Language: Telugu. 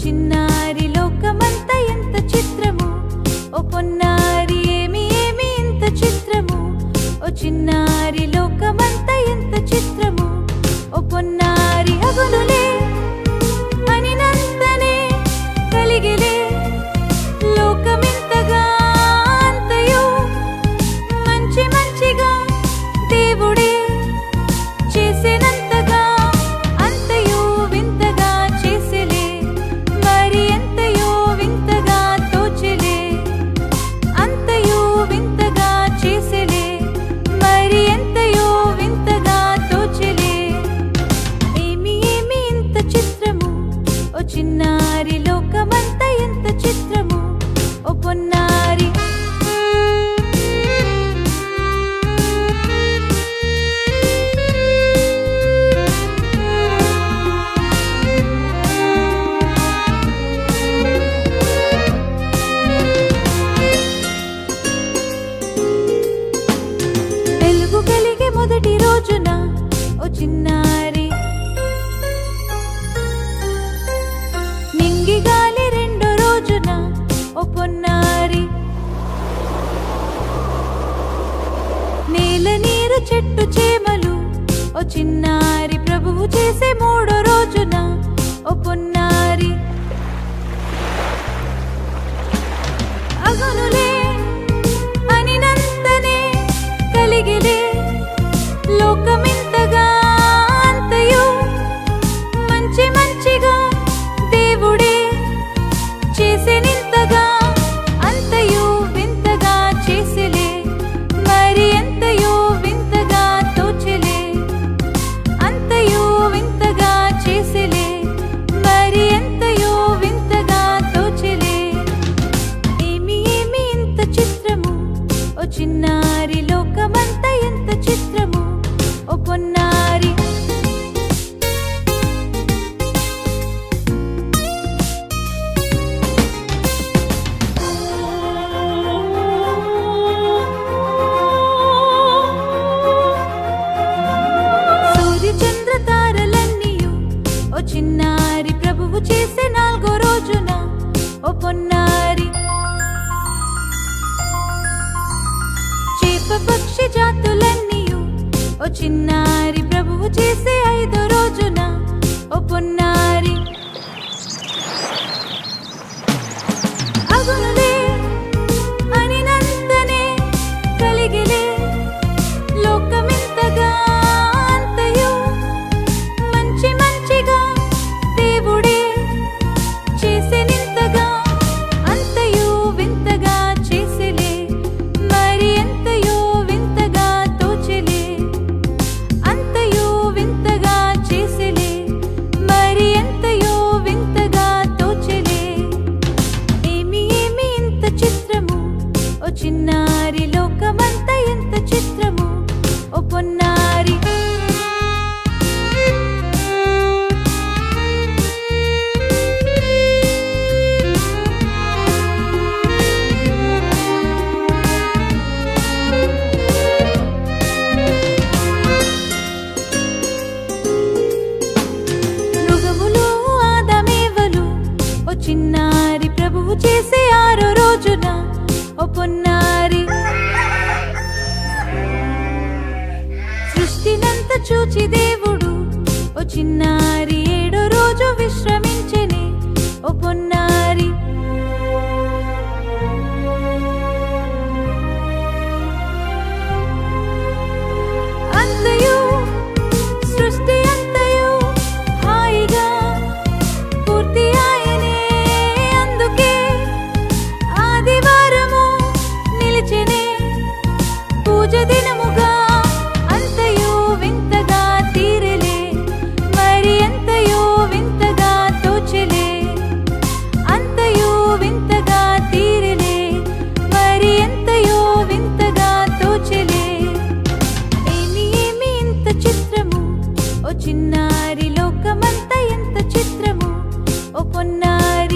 చిన్నారి లోకమంత ఎంత చిత్రము ఓ పొన్నారి ఏమి ఏమి ఇంత చిత్రము ఓ చిన్నారి లోకమంత ఎంత చిత్రము ఓ పొన్నారి అగునులే అనినంతనే కలిగిలే లోకమింతగా అంతయు మంచి మంచిగా దేవుడే చేసేనంతగా అంతయు వింతగా చేసేలే మరి ఎంతయో వింతగా తోచెలే అంతయు వింతగా చేసేలే మరి ఎంతయో వింతగా తోచెలే ఏమి ఏమి ఇంత చిత్రము ఓ చిన్నారి లోకమంత ఎంత చిత్రము ఓ పొన్నారి వెలుగు కలిగే మొదటి రోజున ఓ చిన్నారి నింగి గాలి రెండో రోజున ఓ పొన్నారి నేల నీరు చెట్టు చేమలు ఓ చిన్నారి ప్రభువు చేసే మూడో రోజున ఓ పొన్నారి అగునులే అనినంతనే కలిగిలే లోకమింతగా అంతయు మంచి మంచిగా దేవుడే చేసేనింతగా అంతయు వింతగా చేసేలే మరి ఎంతయో వింతగా తోచెలే అంతయు వింతగా చేసేలే మరి ఎంతయో వింతగా తోచెలే ఏమి ఏమి ఇంత చిత్రము ఓ చిన్నారి లోకమంత ఎంత చిత్రము ఓ పొన్నారి సూర్య చంద్ర తారలన్నీయు ఓ చిన్నారి ప్రభువు చేసే నాలుగో రోజున ఓ పొన్నారి చేప పక్షి జాతులన్నీయు ఓ చిన్నారి ప్రభువు చేసే ఐదో రోజున ఓ పొన్నారి అగునులే అనినంతనే కలిగిలే లోకమింతగా అంతయు మంచి మంచిగా దేవుడే చేసేనింతగా అంతయు వింతగా చేసేలే మరి ఎంతయో వింతగా తోచెలే అంతయు వింతగా చేసేలే మరి ఎంతయో వింతగా తోచెలే ఏమి ఏమి ఇంత చిత్రము ఓ చిన్నారి లోకమంత ఎంత చిత్రము ఓ పొన్నారి మృగములు ఆదామేవలు ఓ చిన్నారి ప్రభువు చేసే ఆరో రోజున ఓ పొన్నారి సృష్టినంత చూచి దేవుడు ఓ చిన్నారి ఏడో రోజు విశ్రమించెనే ఓ పొన్నారి అంతయు సృష్టి అంతయు హాయిగా పూర్తి ఆయనే అందుకే ఆదివారము నిలిచెనే పూజ దినముగా అంతయు వింతగా తీరెలే మరి ఎంతయో వింతగా తోచెలే అంతయు వింతగా తీరెలే మరి ఎంతయో వింతగా తోచెలే చిన్నారి లోకమంత ఎంత చిత్రము ఓ పొన్నారి